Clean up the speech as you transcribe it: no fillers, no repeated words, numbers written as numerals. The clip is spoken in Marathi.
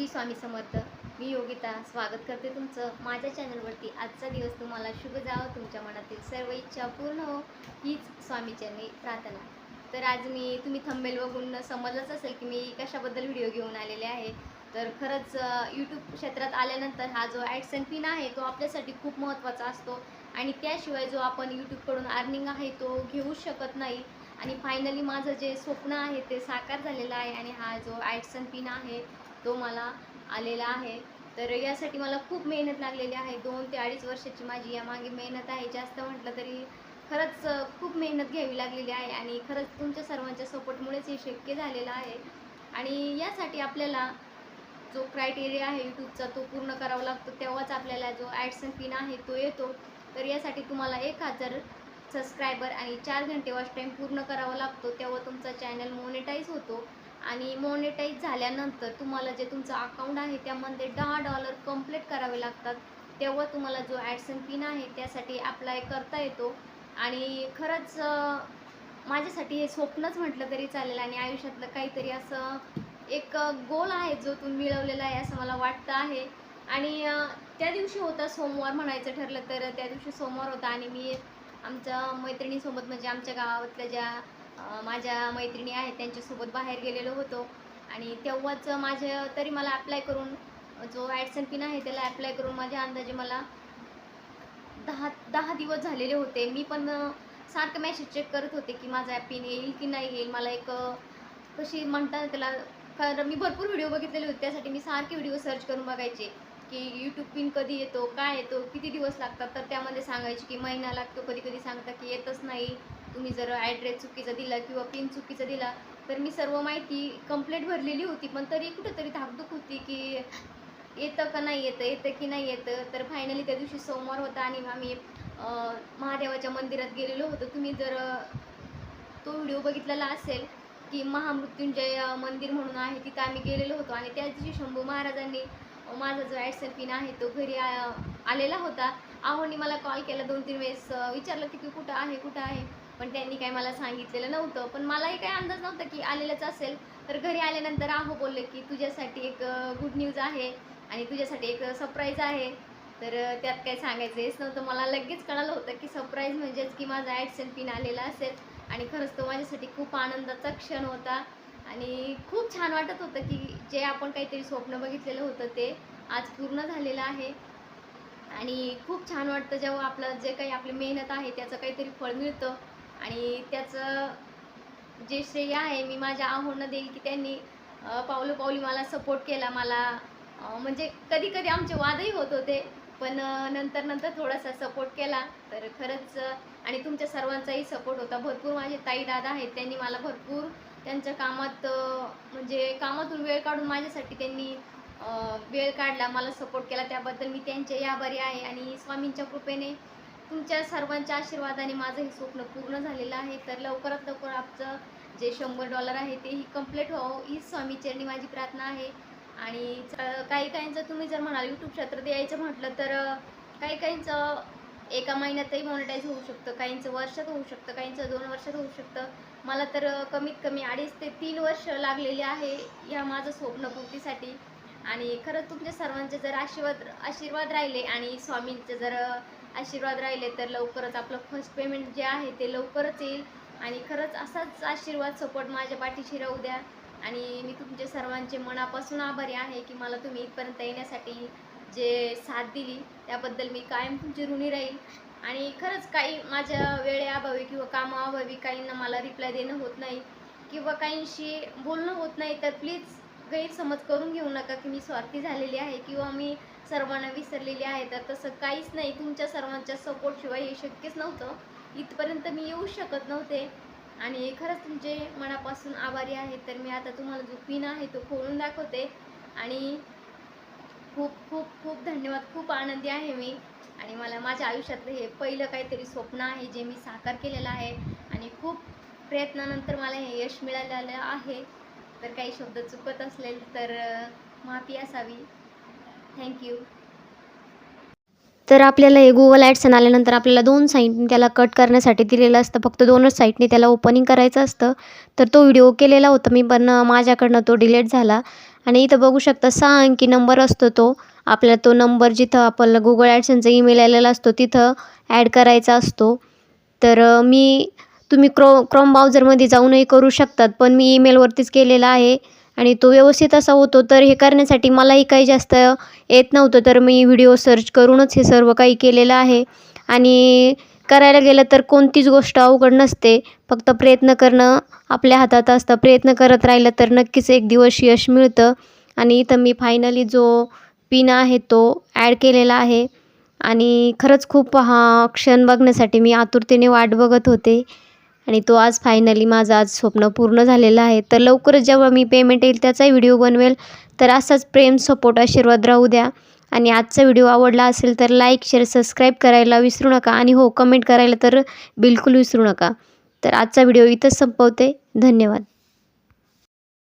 श्री स्वामी समर्थ. मी योगिता स्वागत करते तुमचं माझ्या चॅनलवरती. आजचा दिवस तुम्हाला शुभ जावं, तुमच्या मनातील सर्व इच्छा पूर्ण हो, हीच स्वामीचरणी प्रार्थना. तर आज तुम्ही थंबनेल बघून समजलंच असेल की मी कशाबद्दल व्हिडिओ घेऊन आलेले आहे. तर खरंच यूट्यूब क्षेत्रात आल्यानंतर हा जो ॲडसन पिन आहे तो आपल्यासाठी खूप महत्त्वाचा असतो आणि त्याशिवाय जो आपण यूट्यूबकडून अर्निंग आहे तो घेऊ शकत नाही. आणि फायनली माझं जे स्वप्न आहे ते साकार झालेलं आहे आणि हा जो ॲडसन पिन आहे तो मला आलेला आहे. तर यासाठी मला खूप मेहनत लागलेली आहे. 2 ते 2.5 वर्षाची माझी यामागे मेहनत आहे. जास्त म्हटलं तरी खरंच खूप मेहनत घ्यावी लागलेली आहे आणि खरंच तुमच्या सर्वांच्या सपोर्टमुळेच हे शक्य झालेलं आहे. आणि यासाठी आपल्याला जो क्रायटेरिया आहे यूट्यूबचा तो पूर्ण करावा लागतो, तेव्हाच आपल्याला जो ॲडसन पिन आहे तो येतो. तर यासाठी तुम्हाला 1000 सबस्क्रायबर आणि 4 घंटे वॉच टाईम पूर्ण करावा लागतो, तेव्हा तुमचा चॅनल मोनेटाईज होतो. आणि मोनेटाईज झाल्यानंतर तुम्हाला जे तुमचं अकाउंट आहे त्यामध्ये $10 कंप्लीट करावे लागतात, तेव्हा तुम्हाला जो ॲडसन पिन आहे त्यासाठी अप्लाय करता येतो. आणि खरंच माझ्यासाठी हे स्वप्नच म्हटलं तरी चालेल आणि आयुष्यातलं काहीतरी असं एक गोल आहे जो तुम्ही मिळवलेला आहे असं मला वाटतं आहे. आणि त्या दिवशी होता सोमवार म्हणायचं ठरलं तर, त्या दिवशी सोमवार होता आणि मी आमच्या मैत्रिणीसोबत म्हणजे आमच्या गावातल्या ज्या माझ्या मैत्रिणी आहेत त्यांच्यासोबत बाहेर गेलेलो होतो. आणि तेव्हाच तरी मला अप्लाय करून जो ॲडसन पिन आहे त्याला अप्लाय करून माझ्या अंदाजे मला 10 दिवस झालेले होते. मी पण सारखं मेसेज चेक करत होते की माझा पिन येईल की नाही येईल. मला एक कशी म्हणतात त्याला, कारण मी भरपूर व्हिडिओ बघितलेले होते त्यासाठी मी सारखे व्हिडिओ सर्च करून बघायचे की यूट्यूब पिन कधी येतो, काय येतो, किती दिवस लागतात. तर त्यामध्ये सांगायचे की महिना लागतो, कधी कधी सांगता की येतच नाही, तुम्ही जर ॲड्रेस चुकीचा दिला किंवा पिन चुकीचा दिला. तर मी सर्व माहिती कंप्लीट भरलेली होती पण तरी कुठेतरी धाकधूक होती की येतं का नाही येतं, येतं की नाही येतं. तर फायनली त्या दिवशी सोमवार होता आणि आम्ही महादेवाच्या मंदिरात गेलेलो होतो. तुम्ही जर तो व्हिडिओ बघितलेला असेल की महामृत्युंजय मंदिर म्हणून आहे, तिथं आम्ही गेलेलो होतो. आणि त्या दिवशी शंभू महाराजांनी माझा जो ॲडसन पिन आहे तो घरी आलेला होता. आहोंनी मला कॉल केला 2-3 वेळेस, विचारलं की तू कुठं आहे कुठं आहे, पण त्यांनी काही मला सांगितलेलं नव्हतं. पण मलाही काही अंदाज नव्हता की आलेलंच असेल. तर घरी आल्यानंतर आहो बोलले की तुझ्यासाठी एक गुड न्यूज आहे आणि तुझ्यासाठी एक सरप्राईज आहे. तर त्यात काही सांगायचं हेच नव्हतं. मला लगेच कळालं होतं की सरप्राईज म्हणजेच की माझा ॲडसन पिन आलेला असेल. आणि खरंच तो माझ्यासाठी खूप आनंदाचा क्षण होता आणि खूप छान वाटत होतं की जे आपण काहीतरी स्वप्न बघितलेलं होतं ते आज पूर्ण झालेलं आहे. आणि खूप छान वाटतं जेव्हा आपलं जे काही आपली मेहनत आहे त्याचं काहीतरी फळ मिळतं. आणि त्याचं जे श्रेय आहे मी माझ्या आहोंना देईल की त्यांनी पावलोपावली मला सपोर्ट केला. मला म्हणजे कधी कधी आमचे वादही होत होते पण नंतर नंतर थोडासा सपोर्ट केला. तर खरंच आणि तुमच्या सर्वांचाही सपोर्ट होता. भरपूर माझे ताई दादा आहेत त्यांनी मला भरपूर त्यांच्या कामात म्हणजे कामातून वेळ काढून माझ्यासाठी त्यांनी वेळ काढला, मला सपोर्ट केला, त्याबद्दल मी त्यांचे आभारी आहे. आणि स्वामींच्या कृपेने तुमच्या सर्वांच्या आशीर्वादाने माझं हे स्वप्न पूर्ण झालेलं आहे. तर लवकरात लवकर आमचं जे $100 आहे तेही कंप्लीट व्हावं हीच स्वामीचरणी माझी प्रार्थना आहे. आणि काही काहींचं तुम्ही जर म्हणाल यूट्यूब क्षेत्रात यायचं म्हटलं तर काही काहींचं एका महिन्यातही मॉनिटाईज होऊ शकतं, काहींचं वर्षात होऊ शकतं, काहींचं 2 वर्षात होऊ शकतं. मला तर कमीत कमी 2.5 ते 3 वर्ष लागलेले आहे या माझं स्वप्नपूर्तीसाठी. आणि खरंच तुमच्या सर्वांचे जर आशीर्वाद राहिले आणि स्वामींचे जर आशीर्वाद राहिले तर लवकरच आपलं फर्स्ट पेमेंट जे आहे ते लवकरच येईल. आणि खरंच असाच आशीर्वाद सपोर्ट माझ्या पाठीशी राहू द्या. आणि मी तुमचे सर्वांचे मनापासून आभारी आहे की मला तुम्ही इथपर्यंत येण्यासाठी जे साथ दिली त्याबद्दल मी कायम तुमची ऋणी राहील. आणि खरंच काही माझ्या वेळेअभावी किंवा कामाअभावी काहींना मला रिप्लाय देणं होत नाही किंवा काहींशी बोलणं होत नाही तर प्लीज गैरसमज करून घेऊ नका की मी स्वार्थी झालेली आहे किंवा मी सर्वांना विसरलेली आहे. तर तसं काहीच नाही. तुमच्या सर्वांच्या सपोर्टशिवाय हे शक्यच नव्हतं, इथपर्यंत मी येऊ शकत नव्हते. आणि खरंच तुमचे मनापासून आभारी आहे. तर मी आता तुम्हाला जो पिन आहे तो खोलून दाखवते. आणि खूप खूप खूप धन्यवाद. खूप आनंदी आहे मी. आणि मला माझ्या आयुष्यातलं हे पहिलं काहीतरी स्वप्न आहे जे मी साकार केलेलं आहे आणि खूप प्रयत्नानंतर मला हे यश मिळालेलं आहे. तर काही शब्द चुकत असलेल तर माफी असावी. थँक्यू. तर आपल्याला हे गुगल ॲड्सन आल्यानंतर आपल्याला 2 साईडनी त्याला कट करण्यासाठी दिलेलं असतं. फक्त 2च साईडनी त्याला ओपनिंग करायचं असतं. तर तो व्हिडिओ केलेला होता मी, पण माझ्याकडनं तो डिलीट झाला. आणि इथं बघू शकता 6 अंकी नंबर असतो तो. आपल्याला तो नंबर जिथं आपल्याला गुगल ॲड्सनचा ईमेल आलेला असतो तिथं ॲड करायचा असतो. तर तुम्ही क्रोम ब्राउझरमध्ये जाऊनही करू शकतात, पण मी ईमेलवरतीच केलेला आहे आणि तो व्यवस्थित असा होतो. तर हे करण्यासाठी मलाही काही जास्त येत नव्हतं, तर मी व्हिडिओ सर्च करूनच हे सर्व काही केलेलं आहे. आणि करायला गेलं तर कोणतीच गोष्ट अवघड नसते, फक्त प्रयत्न करणं आपल्या हातात असतं. प्रयत्न करत राहिलं तर नक्कीच एक दिवस यश मिळतं. आणि इथं मी फायनली जो पिन आहे तो ॲड केलेला आहे आणि खरंच खूप हा क्षण बघण्यासाठी मी आतुरतेने वाट बघत होते. आणि तो आज फायनली माझं आज स्वप्न पूर्ण झालेलं आहे. तर लवकरच जेव्हा मी पेमेंट येईल त्याचाही व्हिडिओ बनवेल. तर असाच प्रेम, सपोर्ट, आशीर्वाद राहू द्या. आणि आजचा व्हिडिओ आवडला असेल तर लाईक, शेअर, सबस्क्राईब करायला विसरू नका. आणि हो, कमेंट करायला तर बिलकुल विसरू नका. तर आजचा व्हिडिओ इथंच संपवते. धन्यवाद.